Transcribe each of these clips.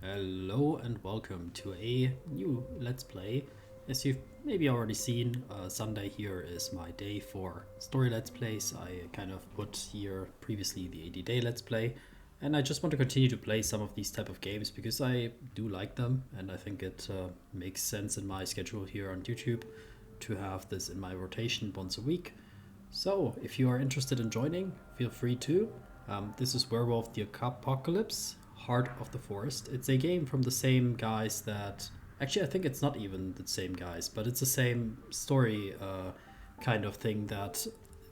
Hello and welcome to a new Let's Play. As you've maybe already seen, Sunday here is my day for story Let's Plays. I kind of put here previously the 80 day Let's Play, and I just want to continue to play some of these type of games because I do like them, and I think it makes sense in my schedule here on YouTube to have this in my rotation once a week. So, if you are interested in joining, feel free to. This is Werewolf the Apocalypse, Heart of the Forest. It's a game from the same guys that. Actually, I think it's not even the same guys, but it's the same story kind of thing that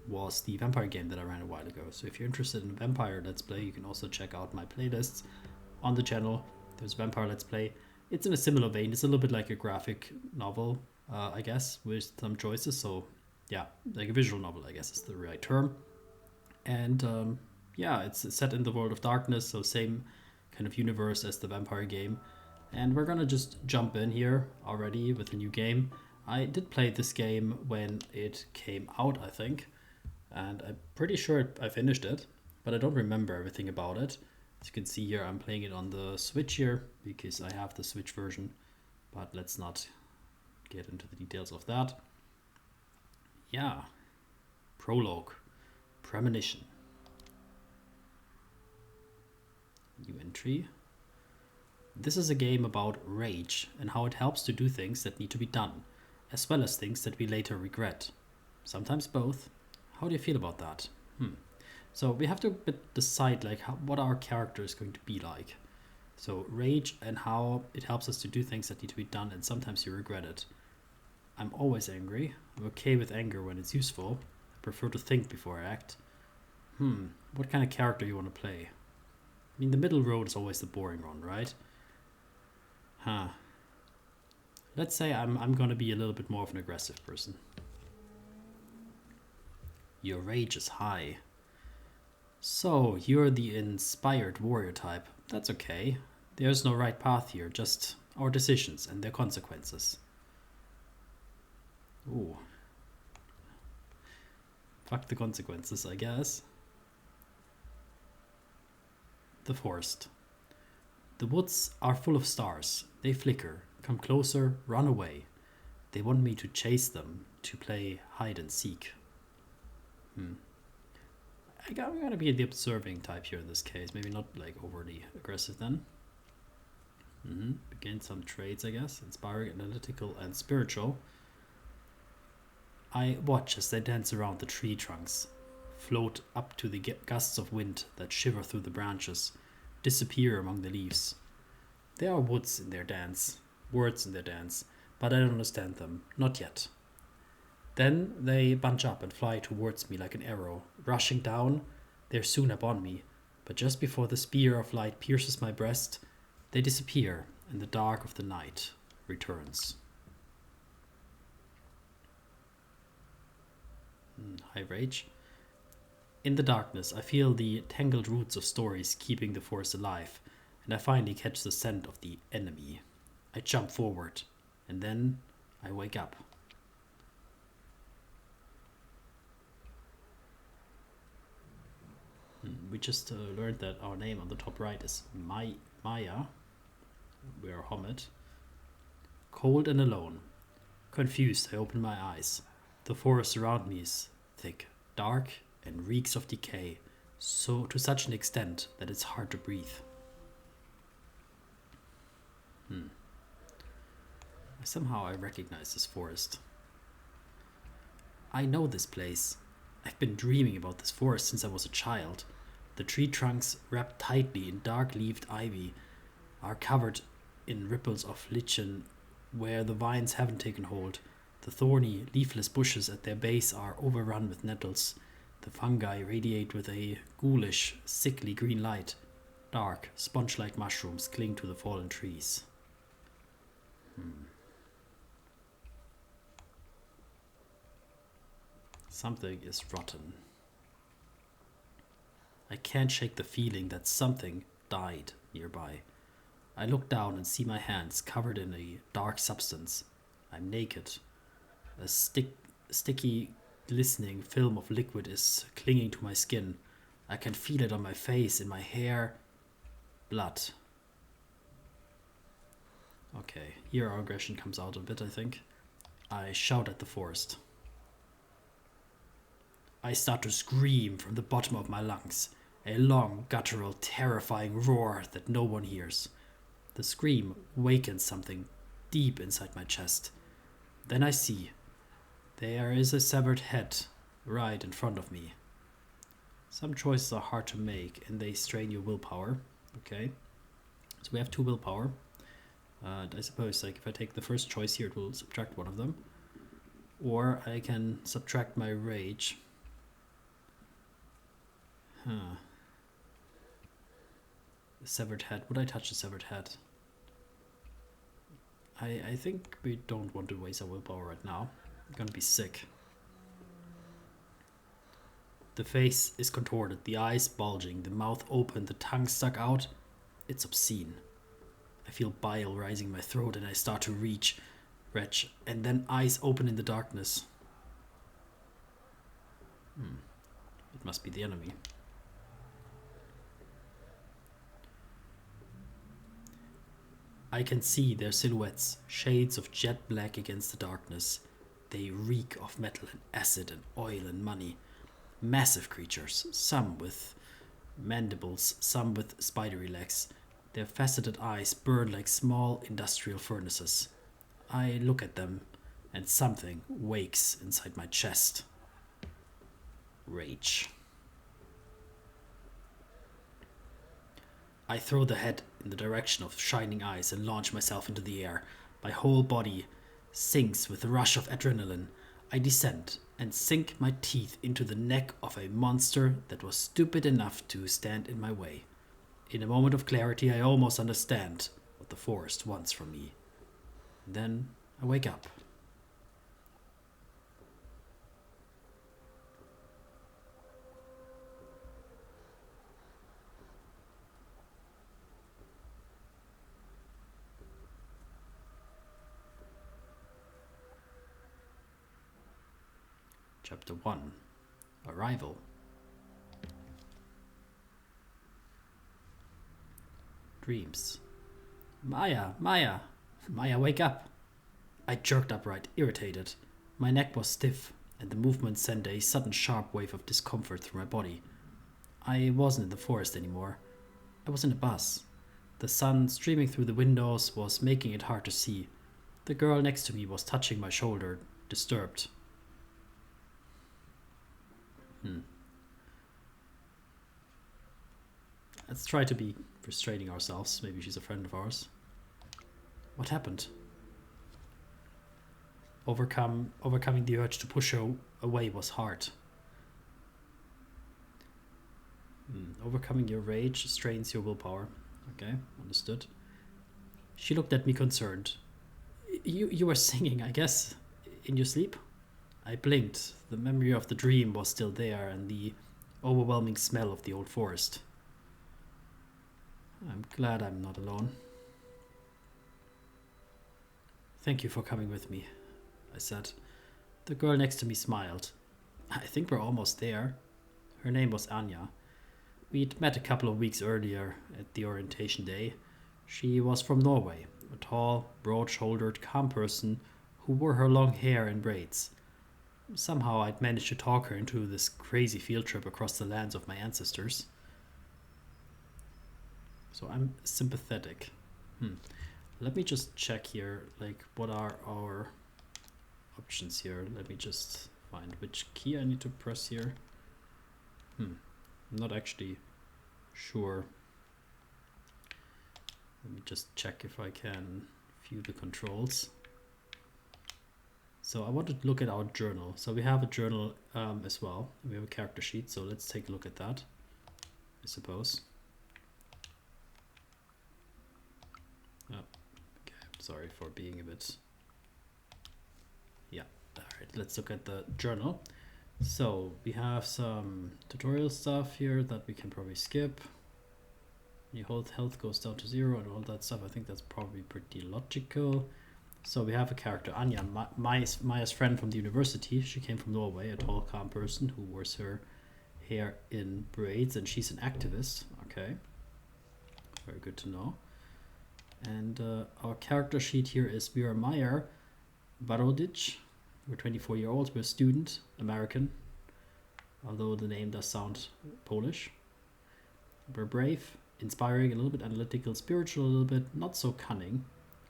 was the vampire game that I ran a while ago. So, if you're interested in Vampire Let's Play, you can also check out my playlists on the channel. There's Vampire Let's Play. It's in a similar vein. It's a little bit like a graphic novel, I guess, with some choices. So, yeah, like a visual novel, I guess is the right term. And yeah, it's set in the world of darkness, so same kind of universe as the vampire game. And we're gonna just jump in here already with a new game. I did play this game when it came out, I think, and I'm pretty sure I finished it, but I don't remember everything about it. As you can see here, I'm playing it on the Switch here because I have the Switch version, but let's not get into the details of that. Yeah, prologue, premonition. New entry. This is a game about rage and how it helps to do things that need to be done, as well as things that we later regret. Sometimes both. How do you feel about that? So we have to decide like what our character is going to be like. So rage and how it helps us to do things that need to be done, and sometimes you regret it. I'm always angry. I'm okay with anger when it's useful. I prefer to think before I act. What kind of character you want to play? I mean, the middle road is always the boring one, right? Let's say I'm gonna be a little bit more of an aggressive person. Your rage is high. So, you're the inspired warrior type. That's okay. There's no right path here, just our decisions and their consequences. Ooh. Fuck the consequences, I guess. The forest. The woods are full of stars. They flicker, come closer, run away. They want me to chase them, to play hide and seek. I'm gonna be the observing type here in this case. Maybe not like overly aggressive then. Begin some traits, I guess. Inspiring, analytical, and spiritual. I watch as they dance around the tree trunks, float up to the gusts of wind that shiver through the branches, disappear among the leaves. There are words in their dance, but I don't understand them, not yet. Then they bunch up and fly towards me like an arrow, rushing down. They're soon upon me, but just before the spear of light pierces my breast, they disappear, and the dark of the night returns. High rage. In the darkness, I feel the tangled roots of stories keeping the forest alive, and I finally catch the scent of the enemy. I jump forward, and then I wake up. We just learned that our name on the top right is Maya. We're Homet. Cold and alone. Confused, I open my eyes. The forest around me is thick, dark, and reeks of decay, so to such an extent that it's hard to breathe. Somehow I recognize this forest. I know this place. I've been dreaming about this forest since I was a child. The tree trunks, wrapped tightly in dark-leaved ivy, are covered in ripples of lichen where the vines haven't taken hold. The thorny, leafless bushes at their base are overrun with nettles. The fungi radiate with a ghoulish, sickly green light. Dark, sponge-like mushrooms cling to the fallen trees. Something is rotten. I can't shake the feeling that something died nearby. I look down and see my hands covered in a dark substance. I'm naked. A sticky, glistening film of liquid is clinging to my skin. I can feel it on my face, in my hair. Blood. Okay, here our aggression comes out a bit, I think. I shout at the forest. I start to scream from the bottom of my lungs, a long, guttural, terrifying roar that no one hears. The scream wakens something deep inside my chest. Then I see. There is a severed head right in front of me. Some choices are hard to make and they strain your willpower. Okay, so we have 2 willpower. I suppose like if I take the first choice here, it will subtract one of them. Or I can subtract my rage. The severed head. Would I touch the severed head? I think we don't want to waste our willpower right now. I'm gonna be sick. The face is contorted, the eyes bulging, the mouth open, the tongue stuck out. It's obscene. I feel bile rising in my throat and I start to retch, and then eyes open in the darkness. It must be the enemy. I can see their silhouettes, shades of jet black against the darkness. They reek of metal and acid and oil and money. Massive creatures, some with mandibles, some with spidery legs. Their faceted eyes burn like small industrial furnaces. I look at them, and something wakes inside my chest. Rage. I throw the head in the direction of shining eyes and launch myself into the air. My whole body sinks with a rush of adrenaline. I descend and sink my teeth into the neck of a monster that was stupid enough to stand in my way. In a moment of clarity, I almost understand what the forest wants from me. Then I wake up. Chapter 1. Arrival. Dreams. Maya, wake up! I jerked upright, irritated. My neck was stiff, and the movement sent a sudden sharp wave of discomfort through my body. I wasn't in the forest anymore. I was in a bus. The sun streaming through the windows was making it hard to see. The girl next to me was touching my shoulder, disturbed. Let's try to be restraining ourselves. Maybe she's a friend of ours. What happened? Overcoming the urge to push her away was hard. Overcoming your rage strains your willpower. Okay, understood. She looked at me concerned. You were singing, I guess, in your sleep? I blinked. The memory of the dream was still there, and the overwhelming smell of the old forest. I'm glad I'm not alone. Thank you for coming with me, I said. The girl next to me smiled. I think we're almost there. Her name was Anya. We'd met a couple of weeks earlier at the orientation day. She was from Norway, a tall, broad-shouldered, calm person who wore her long hair in braids. Somehow I'd managed to talk her into this crazy field trip across the lands of my ancestors. So I'm sympathetic. Let me just check here, like, what are our options here? Let me just find which key I need to press here. I'm not actually sure. Let me just check if I can view the controls. So I want to look at our journal. So we have a journal as well. We have a character sheet, so let's take a look at that, I suppose. Oh, okay, sorry for being a bit... Yeah, alright, let's look at the journal. So we have some tutorial stuff here that we can probably skip. Your whole health goes down to 0 and all that stuff. I think that's probably pretty logical. So we have a character, Anya, Maya's friend from the university. She came from Norway, a tall, calm person who wears her hair in braids, and she's an activist. Okay, very good to know. And our character sheet here is we are Meyer Barodic. We're 24 years old. We're a student, American, although the name does sound Polish. We're brave, inspiring, a little bit analytical, spiritual, a little bit, not so cunning.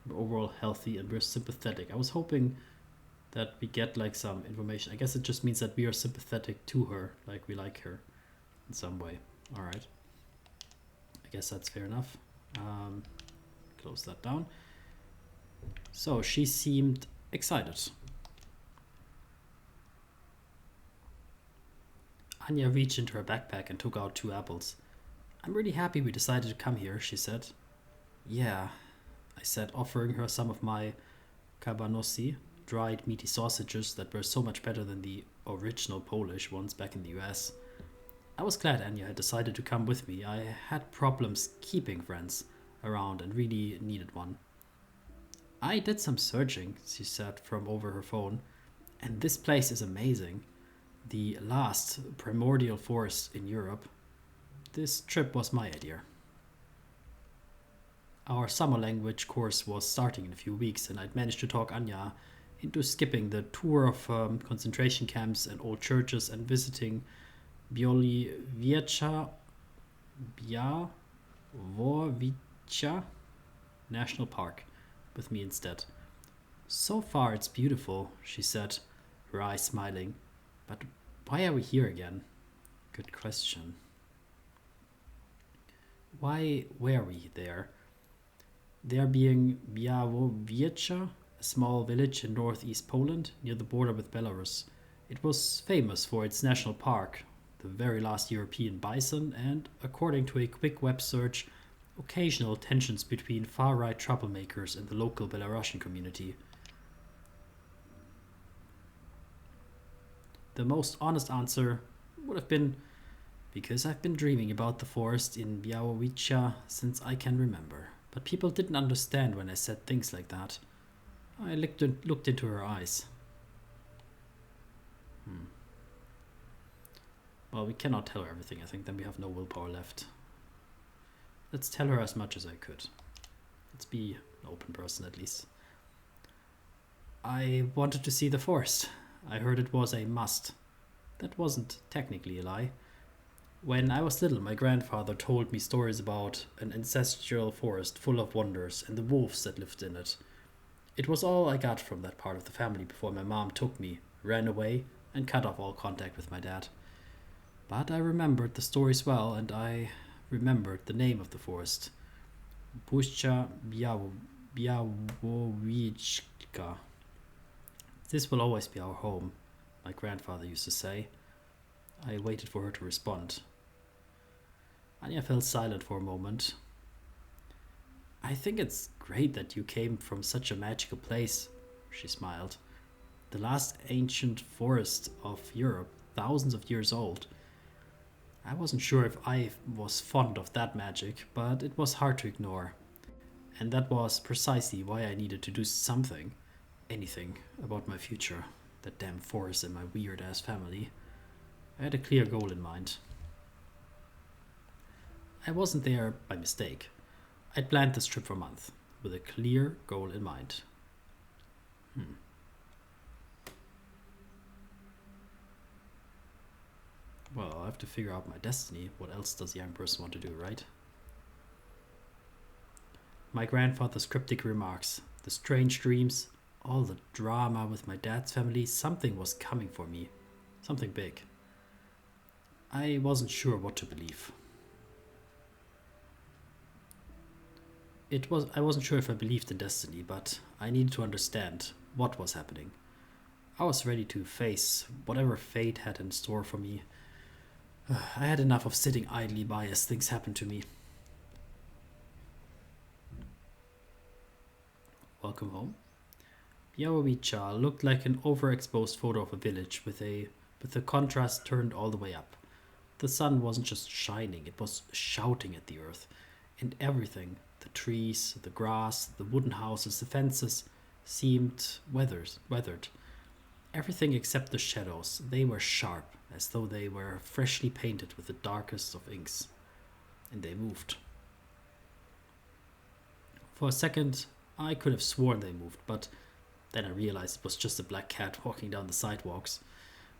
We're overall healthy, and we're sympathetic. I was hoping that we get like some information. I guess it just means that we are sympathetic to her, like we like her in some way. All right. I guess that's fair enough. Close that down. So she seemed excited. Anya reached into her backpack and took out 2 apples. I'm really happy we decided to come here, she said. Yeah, I said, offering her some of my kabanosi, dried meaty sausages that were so much better than the original Polish ones back in the US. I was glad Anya had decided to come with me. I had problems keeping friends around and really needed one. I did some searching, she said from over her phone, and this place is amazing. The last primordial forest in Europe. This trip was my idea. Our summer language course was starting in a few weeks, and I'd managed to talk Anya into skipping the tour of concentration camps and old churches and visiting Białowieża National Park with me instead. So far it's beautiful, she said, her eyes smiling. But why are we here again? Good question. Why were we there? There being Białowieża, a small village in northeast Poland near the border with Belarus. It was famous for its national park, the very last European bison, and, according to a quick web search, occasional tensions between far-right troublemakers and the local Belarusian community. The most honest answer would have been, because I've been dreaming about the forest in Białowieża since I can remember. But people didn't understand when I said things like that. I looked into her eyes. Well, we cannot tell her everything, I think, then we have no willpower left. Let's tell her as much as I could. Let's be an open person at least. I wanted to see the forest. I heard it was a must. That wasn't technically a lie. When I was little, my grandfather told me stories about an ancestral forest full of wonders and the wolves that lived in it. It was all I got from that part of the family before my mom took me, ran away, and cut off all contact with my dad. But I remembered the stories well, and I remembered the name of the forest. Puszcza Białowieża. This will always be our home, my grandfather used to say. I waited for her to respond. Anya fell silent for a moment. I think it's great that you came from such a magical place, she smiled. The last ancient forest of Europe, thousands of years old. I wasn't sure if I was fond of that magic, but it was hard to ignore. And that was precisely why I needed to do something, anything, about my future, that damn forest and my weird-ass family. I had a clear goal in mind. I wasn't there by mistake. I'd planned this trip for a month, with a clear goal in mind. Well, I'll have to figure out my destiny. What else does a young person want to do, right? My grandfather's cryptic remarks, the strange dreams, all the drama with my dad's family, something was coming for me. Something big. I wasn't sure what to believe. I wasn't sure if I believed in destiny, but I needed to understand what was happening. I was ready to face whatever fate had in store for me. I had enough of sitting idly by as things happened to me. Welcome home. Białowieża looked like an overexposed photo of a village with the contrast turned all the way up. The sun wasn't just shining, it was shouting at the earth. And everything, the trees, the grass, the wooden houses, the fences, seemed weathered. Everything except the shadows, they were sharp, as though they were freshly painted with the darkest of inks. And they moved. For a second, I could have sworn they moved, but then I realized it was just a black cat walking down the sidewalks.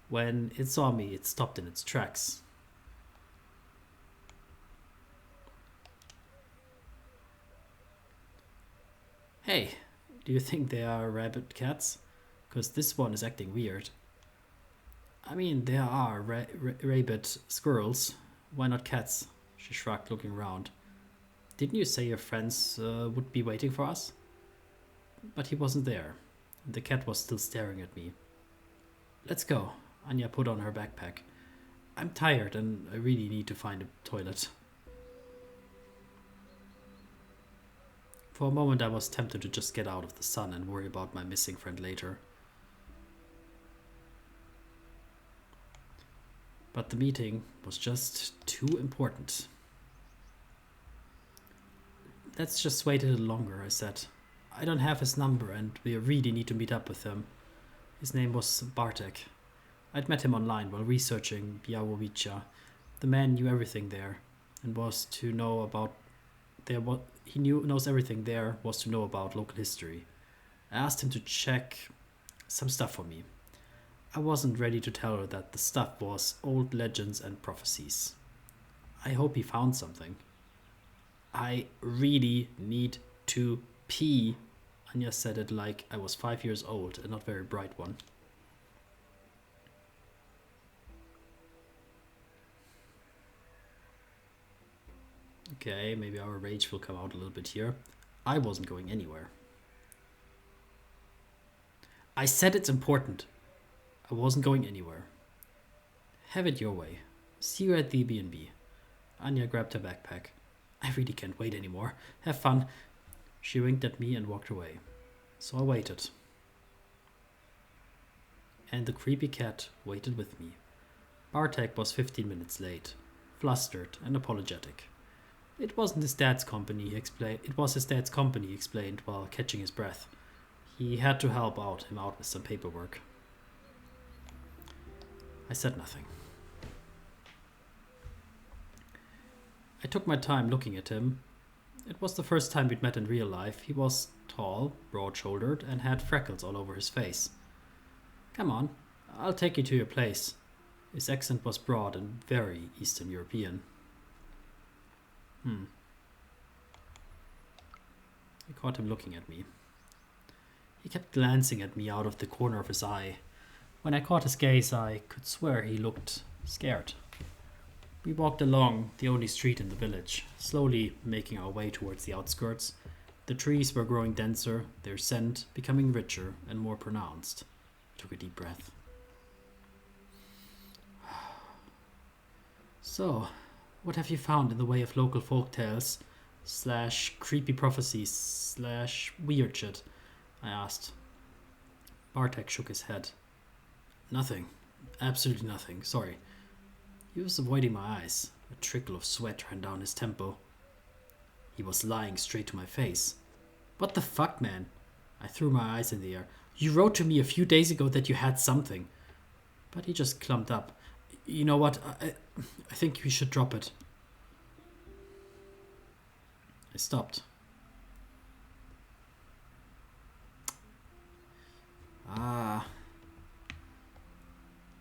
When it saw me, it stopped in its tracks. Hey, do you think they are rabbit cats? Because this one is acting weird. I mean, there are rabbit squirrels. Why not cats? She shrugged, looking around. Didn't you say your friends would be waiting for us? But he wasn't there. The cat was still staring at me. Let's go. Anya put on her backpack. I'm tired and I really need to find a toilet. For a moment I was tempted to just get out of the sun and worry about my missing friend later. But the meeting was just too important. Let's just wait a little longer, I said. I don't have his number and we really need to meet up with him. His name was Bartek. I'd met him online while researching Białowice. The man knew everything there and was to know about knows everything there was to know about local history. I asked him to check some stuff for me. I wasn't ready to tell her that the stuff was old legends and prophecies. I hope he found something. I really need to pee. Anya said it like I was 5 years old and not very bright one. Okay, maybe our rage will come out a little bit here. I wasn't going anywhere. I said it's important. I wasn't going anywhere. Have it your way. See you at the B&B. Anya grabbed her backpack. I really can't wait anymore. Have fun. She winked at me and walked away. So I waited. And the creepy cat waited with me. Bartek was 15 minutes late, flustered and apologetic. It wasn't his dad's company, he explained. It was his dad's company, he explained while catching his breath. He had to help him out with some paperwork. I said nothing. I took my time looking at him. It was the first time we'd met in real life. He was tall, broad-shouldered, and had freckles all over his face. Come on, I'll take you to your place. His accent was broad and very Eastern European. I caught him looking at me. He kept glancing at me out of the corner of his eye. When I caught his gaze, I could swear he looked scared. We walked along the only street in the village, slowly making our way towards the outskirts. The trees were growing denser, their scent becoming richer and more pronounced. I took a deep breath. So, what have you found in the way of local folktales / creepy prophecies / weird shit? I asked. Bartek shook his head. Nothing. Absolutely nothing. Sorry. He was avoiding my eyes. A trickle of sweat ran down his temple. He was lying straight to my face. What the fuck, man? I threw my eyes in the air. You wrote to me a few days ago that you had something. But he just clumped up. You know what? I think we should drop it. I stopped.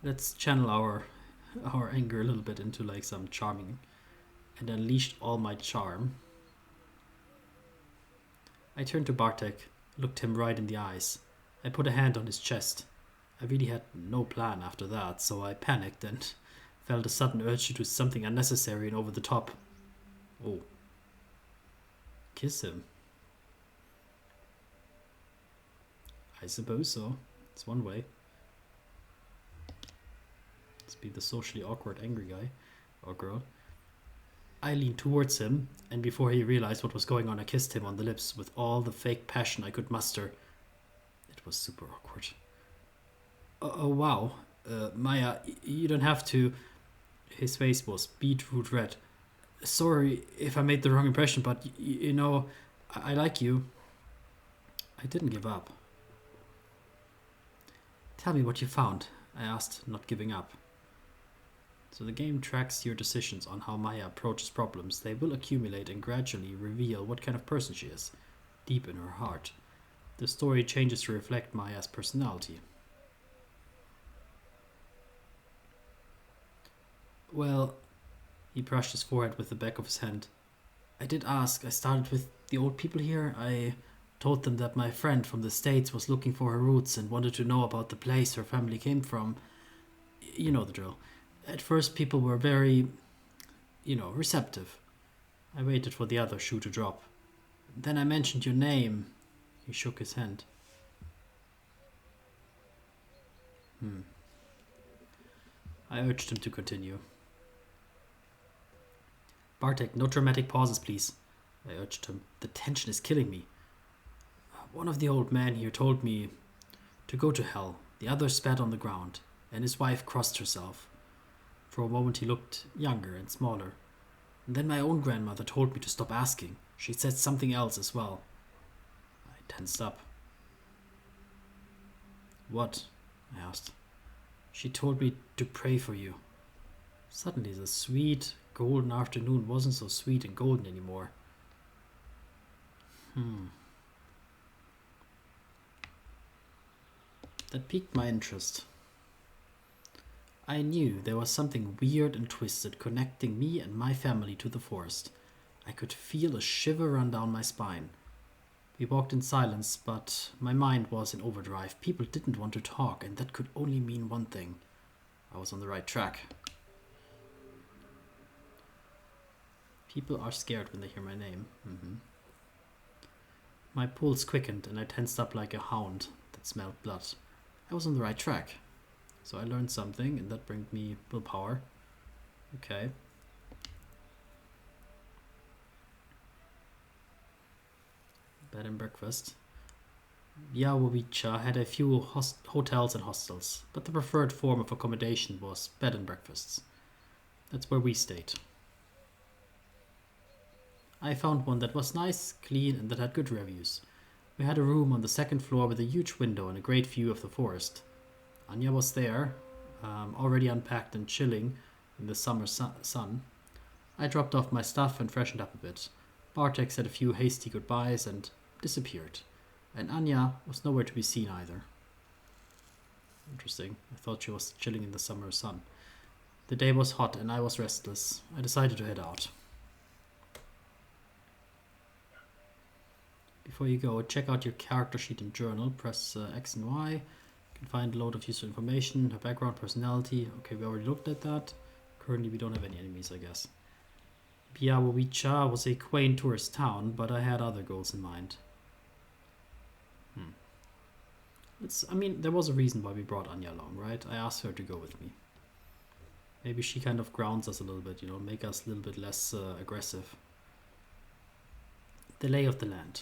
Let's channel our anger a little bit into like some charming, and unleashed all my charm. I turned to Bartek, looked him right in the eyes. I put a hand on his chest. I really had no plan after that, so I panicked and felt a sudden urge to do something unnecessary and over the top. Oh. Kiss him. I suppose so. It's one way. Let's be the socially awkward angry guy or girl. I leaned towards him, and before he realized what was going on, I kissed him on the lips with all the fake passion I could muster. It was super awkward. Oh wow. Maya, you don't have to... His face was beetroot red. Sorry if I made the wrong impression, but you know, I like you. I didn't give up. Tell me what you found, I asked, not giving up. So the game tracks your decisions on how Maya approaches problems. They will accumulate and gradually reveal what kind of person she is. deep in her heart. The story changes to reflect Maya's personality. Well, he brushed his forehead with the back of his hand. I did ask. I started with the old people here. I told them that my friend from the States was looking for her roots and wanted to know about the place her family came from. You know the drill. At first, people were very, receptive. I waited for the other shoe to drop. Then I mentioned your name. He shook his hand. I urged him to continue. Bartek, no dramatic pauses, please. I urged him. The tension is killing me. One of the old men here told me to go to hell. The other spat on the ground, and his wife crossed herself. For a moment he looked younger and smaller. And then my own grandmother told me to stop asking. She said something else as well. I tensed up. What? I asked. She told me to pray for you. Suddenly the sweet, golden afternoon wasn't so sweet and golden anymore. That piqued my interest. I knew there was something weird and twisted connecting me and my family to the forest. I could feel a shiver run down my spine. We walked in silence, but my mind was in overdrive. People didn't want to talk, and that could only mean one thing. I was on the right track. People are scared when they hear my name. My pulse quickened, and I tensed up like a hound that smelled blood. I was on the right track. So I learned something, and that brings me willpower. Okay. Bed and breakfast. Yawowicha had a few hotels and hostels, but the preferred form of accommodation was bed and breakfasts. That's where we stayed. I found one that was nice, clean, and that had good reviews. We had a room on the second floor with a huge window and a great view of the forest. Anya was there, already unpacked and chilling in the summer sun. I dropped off my stuff and freshened up a bit. Bartek said a few hasty goodbyes and disappeared. And Anya was nowhere to be seen either. Interesting. I thought she was chilling in the summer sun. The day was hot and I was restless. I decided to head out. Before you go, check out your character sheet and journal. Press X and Y. You can find a load of useful information, her background, personality. Okay, we already looked at that. Currently, we don't have any enemies, I guess. Białowice was a quaint tourist town, but I had other goals in mind. There was a reason why we brought Anya along, right? I asked her to go with me. Maybe she kind of grounds us a little bit, make us a little bit less aggressive. The lay of the land.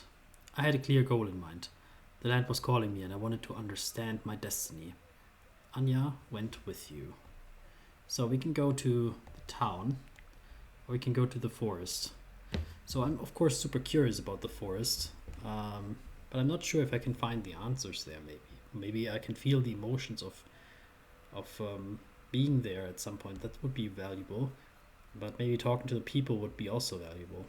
I had a clear goal in mind. The land was calling me and I wanted to understand my destiny. Anya went with you. So we can go to the town or we can go to the forest. So I'm of course super curious about the forest, but I'm not sure if I can find the answers there. Maybe I can feel the emotions of being there at some point. That would be valuable, but maybe talking to the people would be also valuable.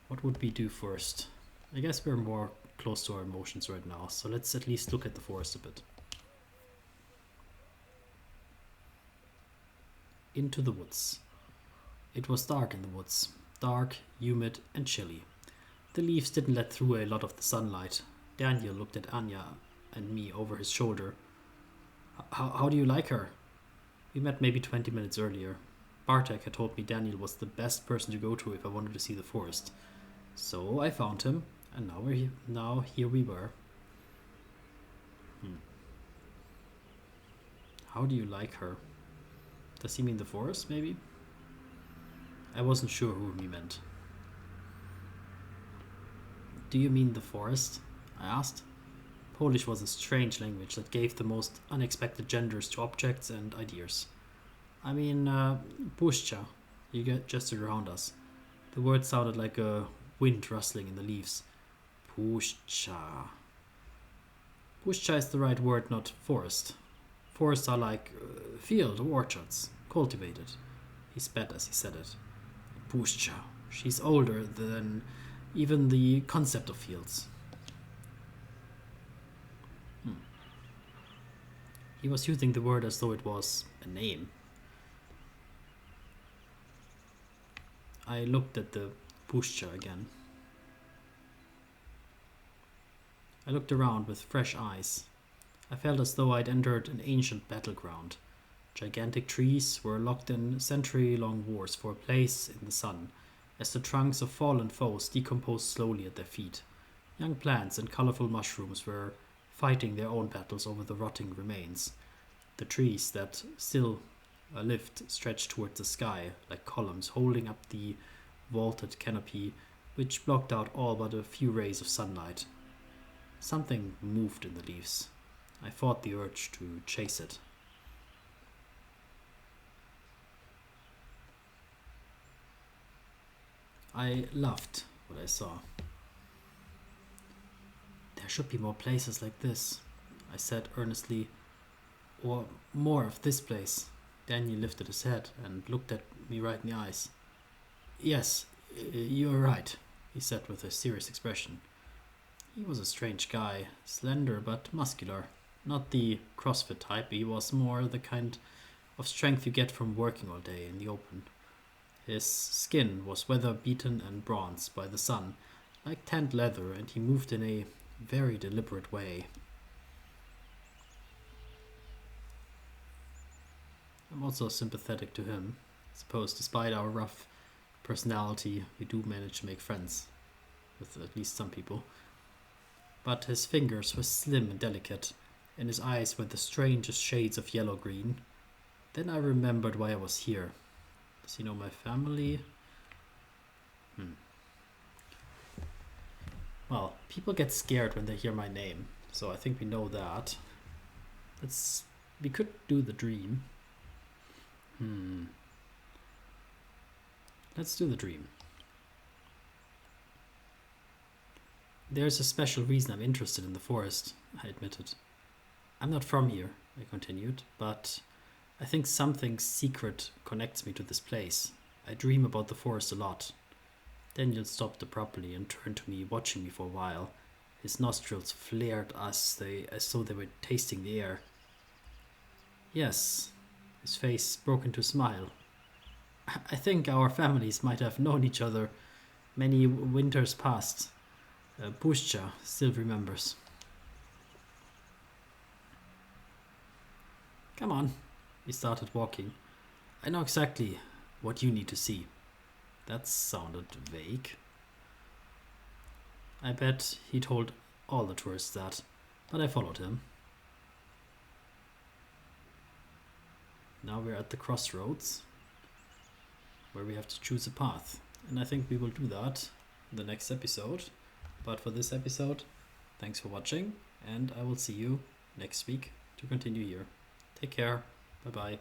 What would we do first? I guess we're more close to our emotions right now, so let's at least look at the forest a bit. Into the woods. It was dark in the woods. Dark, humid, and chilly. The leaves didn't let through a lot of the sunlight. Daniel looked at Anya and me over his shoulder. How do you like her? We met maybe 20 minutes earlier. Bartek had told me Daniel was the best person to go to if I wanted to see the forest. So I found him, and now here we were. How do you like her? Does he mean the forest, maybe? I wasn't sure who he meant. Do you mean the forest? I asked. Polish was a strange language that gave the most unexpected genders to objects and ideas. I mean, puszcza. You get gestured around us. The word sounded like a wind rustling in the leaves. Puszcza. Puszcza is the right word, not forest. Forests are like field or orchards, cultivated. He spat as he said it. Puszcza. She's older than even the concept of fields. He was using the word as though it was a name. I looked at the puszcza again. I looked around with fresh eyes. I felt as though I'd entered an ancient battleground. Gigantic trees were locked in century-long wars for a place in the sun, as the trunks of fallen foes decomposed slowly at their feet. Young plants and colorful mushrooms were fighting their own battles over the rotting remains. The trees that still lived stretched toward the sky like columns holding up the vaulted canopy which blocked out all but a few rays of sunlight. Something moved in the leaves. I fought the urge to chase it. I loved what I saw. There should be more places like this, I said earnestly. Or more of this place. Daniel lifted his head and looked at me right in the eyes. Yes, you're right, he said with a serious expression. He was a strange guy, slender but muscular. Not the CrossFit type, he was more the kind of strength you get from working all day in the open. His skin was weather-beaten and bronzed by the sun, like tanned leather, and he moved in a very deliberate way. I'm also sympathetic to him. I suppose despite our rough personality, we do manage to make friends with at least some people. But his fingers were slim and delicate, and his eyes were the strangest shades of yellow-green. Then I remembered why I was here. Does he know my family? Well, people get scared when they hear my name, so I think we know that. We could do the dream. Let's do the dream. There's a special reason I'm interested in the forest, I admitted. I'm not from here, I continued, but I think something secret connects me to this place. I dream about the forest a lot. Daniel stopped abruptly and turned to me, watching me for a while. His nostrils flared as though they were tasting the air. Yes, his face broke into a smile. I think our families might have known each other many winters past. Puszcza still remembers. Come on, he started walking. I know exactly what you need to see. That sounded vague. I bet he told all the tourists that, but I followed him. Now we're at the crossroads, where we have to choose a path. And I think we will do that in the next episode. But for this episode, thanks for watching, and I will see you next week to continue here. Take care. Bye bye.